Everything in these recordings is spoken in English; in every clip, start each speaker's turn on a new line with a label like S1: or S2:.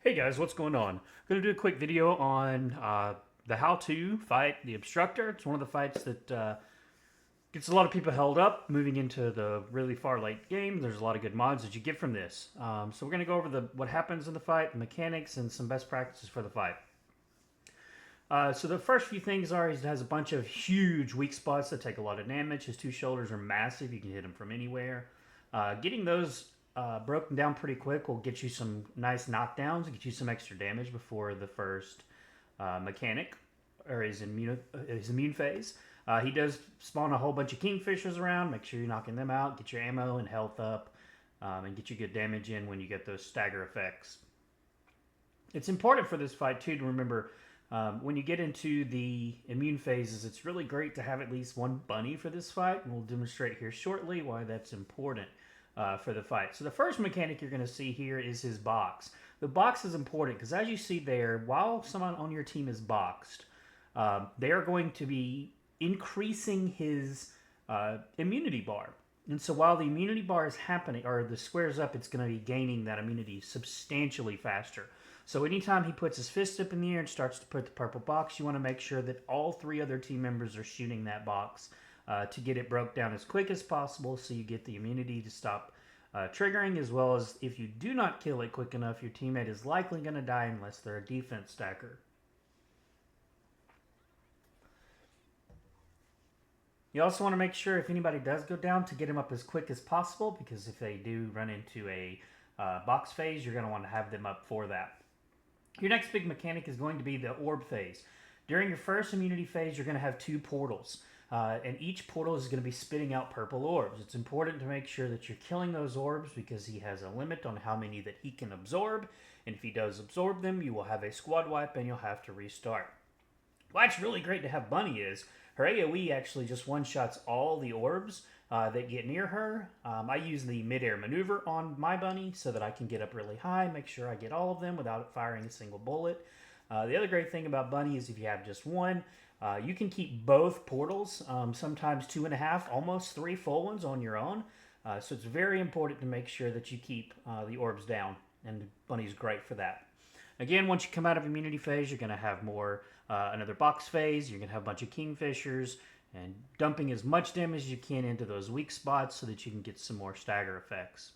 S1: Hey guys, what's going on? I'm going to do a quick video on the how-to fight the Obstructer. It's one of the fights that gets a lot of people held up moving into the really far late game. There's a lot of good mods that you get from this. So we're going to go over what happens in the fight, the mechanics, and some best practices for the fight. So the first few things are he has a bunch of huge weak spots that take a lot of damage. His two shoulders are massive. You can hit him from anywhere. Getting those broken down pretty quick will get you some nice knockdowns and get you some extra damage before the first mechanic or his immune phase. He does spawn a whole bunch of kingfishers around. Make sure you're knocking them out. Get your ammo and health up, and get you good damage in when you get those stagger effects. It's important for this fight too to remember when you get into the immune phases, it's really great to have at least one bunny for this fight, and we'll demonstrate here shortly why that's important for the fight. So the first mechanic you're going to see here is his box. The box is important because as you see there, while someone on your team is boxed, they are going to be increasing his immunity bar. And so while the immunity bar is happening, or the squares up, it's going to be gaining that immunity substantially faster. So anytime he puts his fist up in the air and starts to put the purple box, you want to make sure that all three other team members are shooting that box to get it broke down as quick as possible so you get the immunity to stop triggering, as well as if you do not kill it quick enough, your teammate is likely going to die unless they're a defense stacker. You also want to make sure if anybody does go down to get them up as quick as possible, because if they do run into a box phase, you're going to want to have them up for that. Your next big mechanic is going to be the orb phase. During your first immunity phase, you're going to have two portals. And each portal is going to be spitting out purple orbs. It's important to make sure that you're killing those orbs because he has a limit on how many that he can absorb. And if he does absorb them, you will have a squad wipe and you'll have to restart. Why it's really great to have Bunny is her AoE actually just one-shots all the orbs that get near her. I use the mid-air maneuver on my Bunny so that I can get up really high, make sure I get all of them without firing a single bullet. The other great thing about Bunny is if you have just one, you can keep both portals, sometimes 2.5, almost 3 full ones on your own. So it's very important to make sure that you keep the orbs down, and Bunny's great for that. Again, once you come out of immunity phase, you're going to have more another box phase. You're going to have a bunch of kingfishers and dumping as much damage as you can into those weak spots so that you can get some more stagger effects.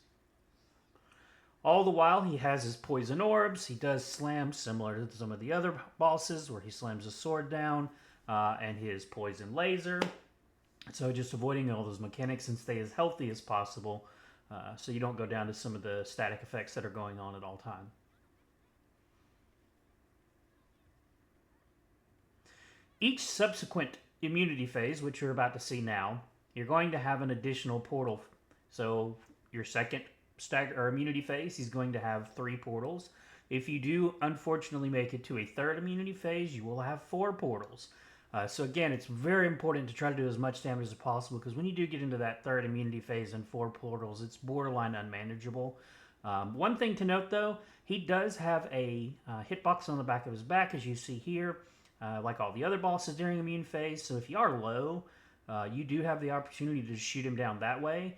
S1: All the while, he has his poison orbs. He does slam similar to some of the other bosses where he slams his sword down and his poison laser. So just avoiding all those mechanics and stay as healthy as possible so you don't go down to some of the static effects that are going on at all time. Each subsequent immunity phase, which you're about to see now, you're going to have an additional portal. So your second stagger or immunity phase, he's going to have 3 portals. If you do unfortunately make it to a third immunity phase, you will have 4 portals. So again, it's very important to try to do as much damage as possible because when you do get into that third immunity phase and 4 portals, it's borderline unmanageable. One thing to note though, he does have a hitbox on the back of his back, as you see here, like all the other bosses during immune phase. So if you are low, you do have the opportunity to shoot him down that way.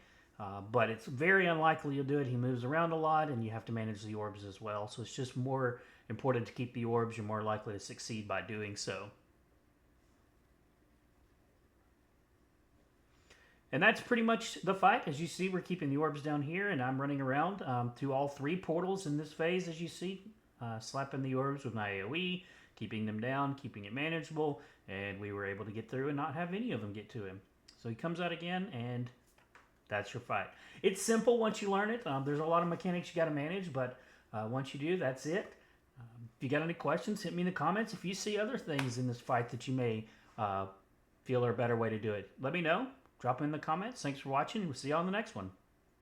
S1: But it's very unlikely you'll do it. He moves around a lot and you have to manage the orbs as well. So it's just more important to keep the orbs. You're more likely to succeed by doing so. And that's pretty much the fight. As you see, we're keeping the orbs down here, and I'm running around to all 3 portals in this phase, as you see. Slapping the orbs with my AoE, keeping them down, keeping it manageable, and we were able to get through and not have any of them get to him. So he comes out again, and that's your fight. It's simple once you learn it. There's a lot of mechanics you got to manage, but once you do, that's it. If you got any questions, hit me in the comments. If you see other things in this fight that you may feel are a better way to do it, let me know. Drop them in the comments. Thanks for watching, and we'll see you on the next one.